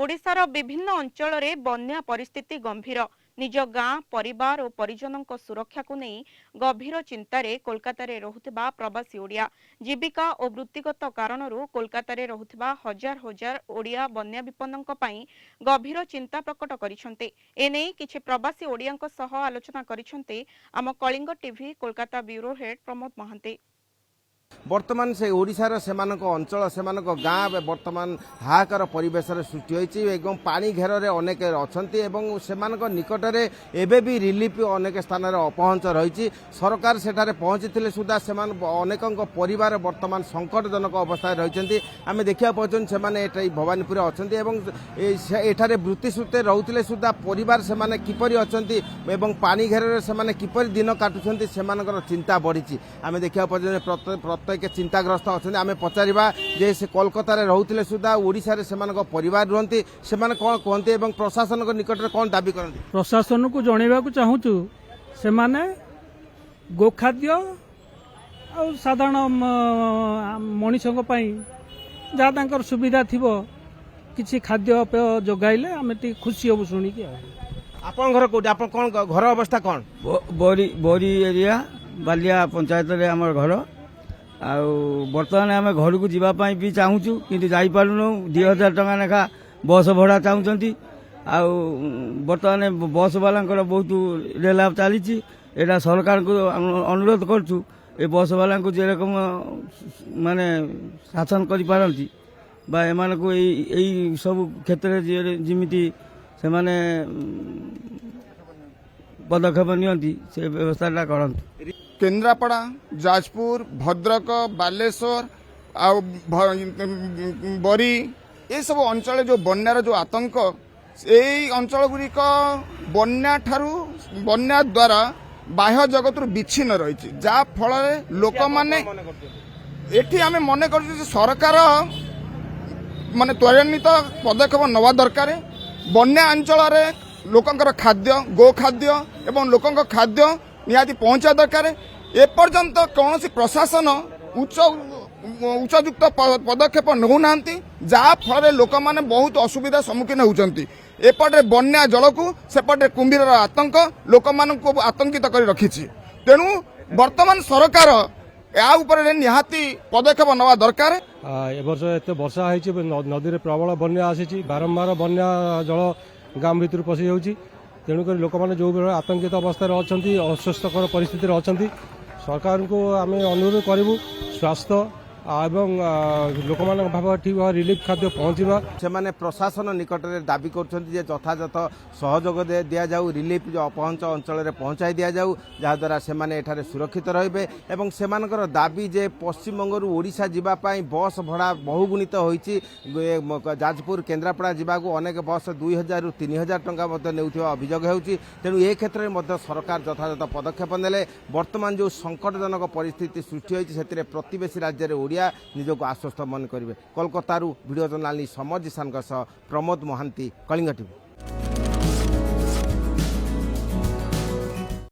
ओडिशार विभिन्न अंचल में बन्या परिस्थिति गंभीर। निज गाँ परिवार और परिजनों सुरक्षा को नहीं गभीर चिंतार कोलकाता रे रहुथिबा प्रवासी ओडिया जीविका और वृत्तिगत कारणरू कोलकाता रे रहुथिबा हजार हजार ओडिया बन्या विपन्नों पई गभीर चिंता प्रकट करिसंते। एने किछि प्रवासी ओडियां सह आलोचना करिसंते आम Kalinga TV Kolkata bureau head Pramod Mahanti. बर्तमान से ओडिशार सेमानक अंचल सेमानक गाँ बर्तमान हाहाकार परिवेश सृष्टि होइछि पानी घेर अनेक अछंती एवं सेमानक निकटरे एबे भी रिलीफ अनेक स्थान रे अपहंच रही। सरकार सेठारे पहुंची सुधा सेमान अनेकक परिवार बर्तमान संकटजनक अवस्था रही। आम देखा पाचन से भवानीपुर अच्छी एठारे वृत्ति सूत्रे रोते सुधा परिवार से किपरि अच्छी एवं पानी घेर से किपरि दिन काटुंट से चिंता बढ़ी। आम देखा पाचन प्रत्येक चिंताग्रस्त अच्छा आम पचारा जे से कोलकाता रोते सुधा ओडिशा से परिवार रुहति से कौन कहते और प्रशासन निकट में कौन दाबी करते। प्रशासन को जनइबा चाहूँ से गोखाद्य साधारण मनीषों जहाँ सुविधा थी किसी खाद्यपेय जगाइले आम खुशी हूँ शुणिकी। आप घर कौट आप कौन घर अवस्था कौन बोरी एरिया बालिया पंचायत आम घर बर्तमान आम घर को जावाई भी चाहूँ कि जापारूँ 2000 टका लेखा बस भड़ा चाहते बर्तमान बस वाला बहुत रेलाप चली एटा सरकार को अनुरोध करूँ ए बस वाला को जे रकम माने शासन करिपारंती बा एमान को एई सब क्षेत्र में जिमिति से माने पदक्षेप नियंती से व्यवस्था करंतु। केन्द्रापड़ा जाजपुर भद्रक बालेश्वर बरी ये सब अंचल जो बन्यार जो आतंक यही अंचल गुड़िक बन्या द्वारा बाह्य जगत विच्छिन्न रही जहा फल लोक माने एठी आमे मने कर सरकार माने त्वरान्वित पदक्षेप नवा दरकार। बन्या अंचल लोकंकर खाद्य गो खाद्य एवं लोकंक खाद्य निहाती पहुंचा दरकार। एपर्यंत कौन प्रशासन उच्चयुक्त पदक्षेप नौना जहाँ फल लोक मैंने बहुत असुविधा सम्मुखीन होती। एपटे बन्या जल को सेपटे कुंभीर आतंक लोक मानक आतंकित कर रखी। तेणु वर्तमान सरकार या निहाती पदक्षेप नवा दरकार। एवर्ष एत वर्षा नदी में प्रबल बन्या आसी बारंबार बन्या जल गाँव भर पशि जाऊँगी। तेणुक लोक मैंने जो आतंकित अवस्था अच्छा अस्वस्थकर परिस्थिति अच्छा सरकार को आम अनुरोध करूँ स्वास्थ्य एवं लोक भाव ठीक भाव रिलीफ खाद्य पहुँचवा से प्रशासन निकट में दाबी कर यथायथ सहयोग दि जाऊ रिलीफ जो अपहंच अंचल में पहुँचाई दि जाऊ जहाद्वारा से सुरक्षित रे से दाबी जे पश्चिमबंग ओडिशा जावाई बस भड़ा बहुगुणित होती जाजपुर केन्द्रापड़ा जावाक अनेक बस 2000 ରୁ 3000 टंका नेउथिबा अभियोग होउची। तेणु ए क्षेत्र में सरकार यथायथ पदक्षेप नेले वर्तमान जो संकटजनक परिस्थिति सृष्टि होती से प्रतिवेशी राज्य में ओडिया निजक आश्वस्त मन करेंगे। कोलकाता वीडियो जर्नालिस्ट समर जिसान प्रमोद महांती कलिंग टीवी।